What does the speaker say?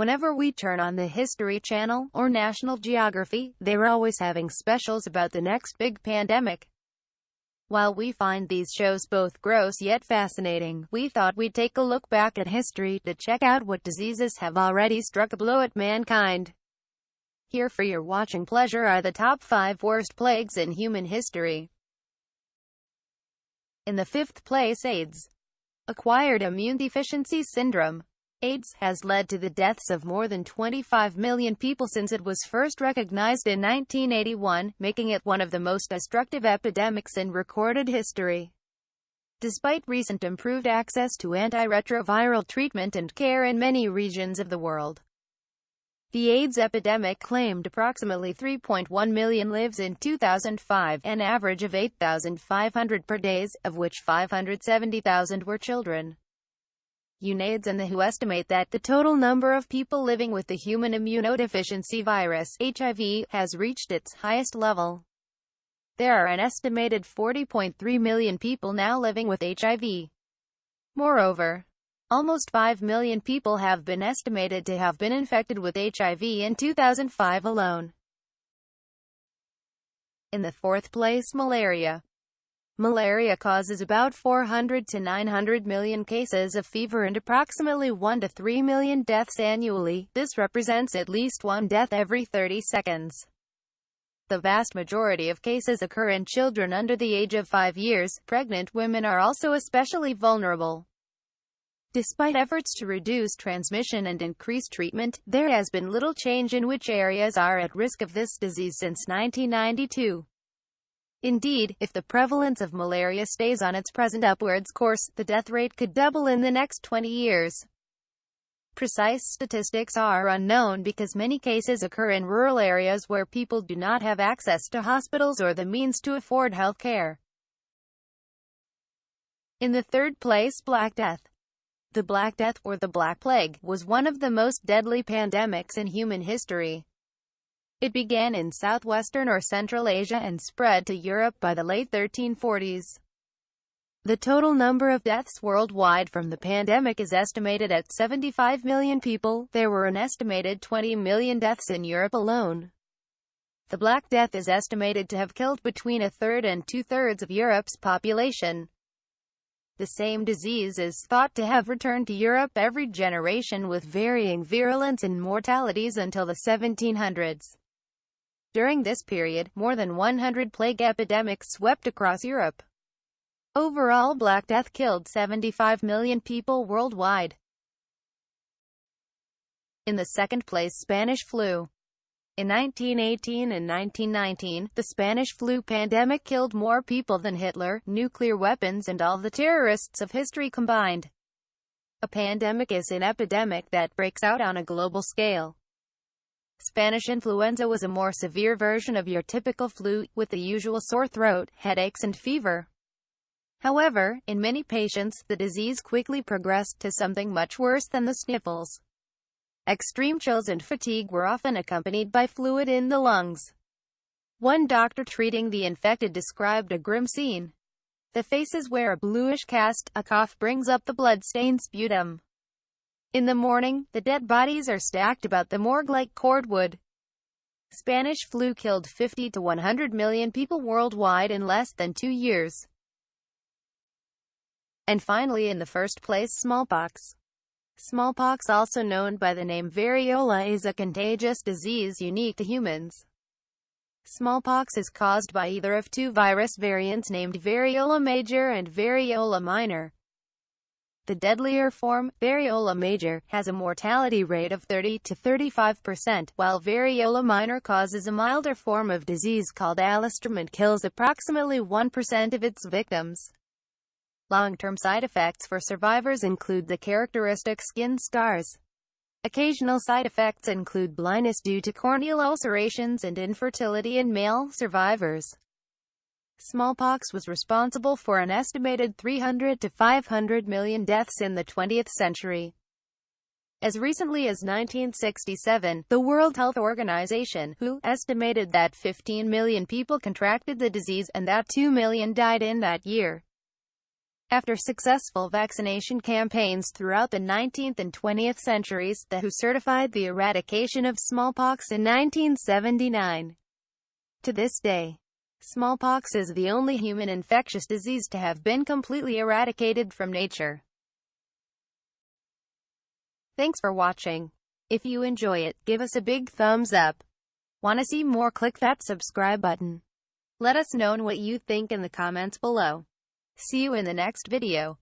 Whenever we turn on the History Channel or National Geography, they're always having specials about the next big pandemic. While we find these shows both gross yet fascinating, we thought we'd take a look back at history to check out what diseases have already struck a blow at mankind. Here for your watching pleasure are the top 5 worst plagues in human history. In the 5th place, AIDS. Acquired immune deficiency syndrome. AIDS has led to the deaths of more than 25 million people since it was first recognized in 1981, making it one of the most destructive epidemics in recorded history. Despite recent improved access to antiretroviral treatment and care in many regions of the world, the AIDS epidemic claimed approximately 3.1 million lives in 2005, an average of 8,500 per day, of which 570,000 were children. UNAIDS and the WHO estimate that the total number of people living with the human immunodeficiency virus, HIV, has reached its highest level. There are an estimated 40.3 million people now living with HIV. Moreover, almost 5 million people have been estimated to have been infected with HIV in 2005 alone. In the 4th place, malaria. Malaria causes about 400 to 900 million cases of fever and approximately 1 to 3 million deaths annually. This represents at least one death every 30 seconds. The vast majority of cases occur in children under the age of 5 years. Pregnant women are also especially vulnerable. Despite efforts to reduce transmission and increase treatment, there has been little change in which areas are at risk of this disease since 1992. Indeed, if the prevalence of malaria stays on its present upwards course, the death rate could double in the next 20 years. Precise statistics are unknown because many cases occur in rural areas where people do not have access to hospitals or the means to afford health care. In the 3rd place, Black Death. The Black Death, or the Black Plague, was one of the most deadly pandemics in human history. It began in southwestern or Central Asia and spread to Europe by the late 1340s. The total number of deaths worldwide from the pandemic is estimated at 75 million people. There were an estimated 20 million deaths in Europe alone. The Black Death is estimated to have killed between a third and two-thirds of Europe's population. The same disease is thought to have returned to Europe every generation with varying virulence and mortalities until the 1700s. During this period, more than 100 plague epidemics swept across Europe. Overall, Black Death killed 75 million people worldwide. In the 2nd place, Spanish flu. In 1918 and 1919, the Spanish flu pandemic killed more people than Hitler, nuclear weapons and all the terrorists of history combined. A pandemic is an epidemic that breaks out on a global scale. Spanish influenza was a more severe version of your typical flu, with the usual sore throat, headaches and fever. However, in many patients, the disease quickly progressed to something much worse than the sniffles. Extreme chills and fatigue were often accompanied by fluid in the lungs. One doctor treating the infected described a grim scene. The faces wear a bluish cast, a cough brings up the blood-stained sputum. In the morning, the dead bodies are stacked about the morgue like cordwood. Spanish flu killed 50 to 100 million people worldwide in less than 2 years. And finally, in the 1st place, smallpox. Smallpox, also known by the name variola, is a contagious disease unique to humans. Smallpox is caused by either of 2 virus variants named variola major and variola minor. The deadlier form, variola major, has a mortality rate of 30 to 35%, while variola minor causes a milder form of disease called alastrim and kills approximately 1% of its victims. Long-term side effects for survivors include the characteristic skin scars. Occasional side effects include blindness due to corneal ulcerations and infertility in male survivors. Smallpox was responsible for an estimated 300 to 500 million deaths in the 20th century. As recently as 1967, the World Health Organization, WHO, estimated that 15 million people contracted the disease and that 2 million died in that year. After successful vaccination campaigns throughout the 19th and 20th centuries, the WHO certified the eradication of smallpox in 1979. To this day, smallpox is the only human infectious disease to have been completely eradicated from nature. Thanks for watching. If you enjoy it, give us a big thumbs up. Want to see more? Click that subscribe button. Let us know what you think in the comments below. See you in the next video.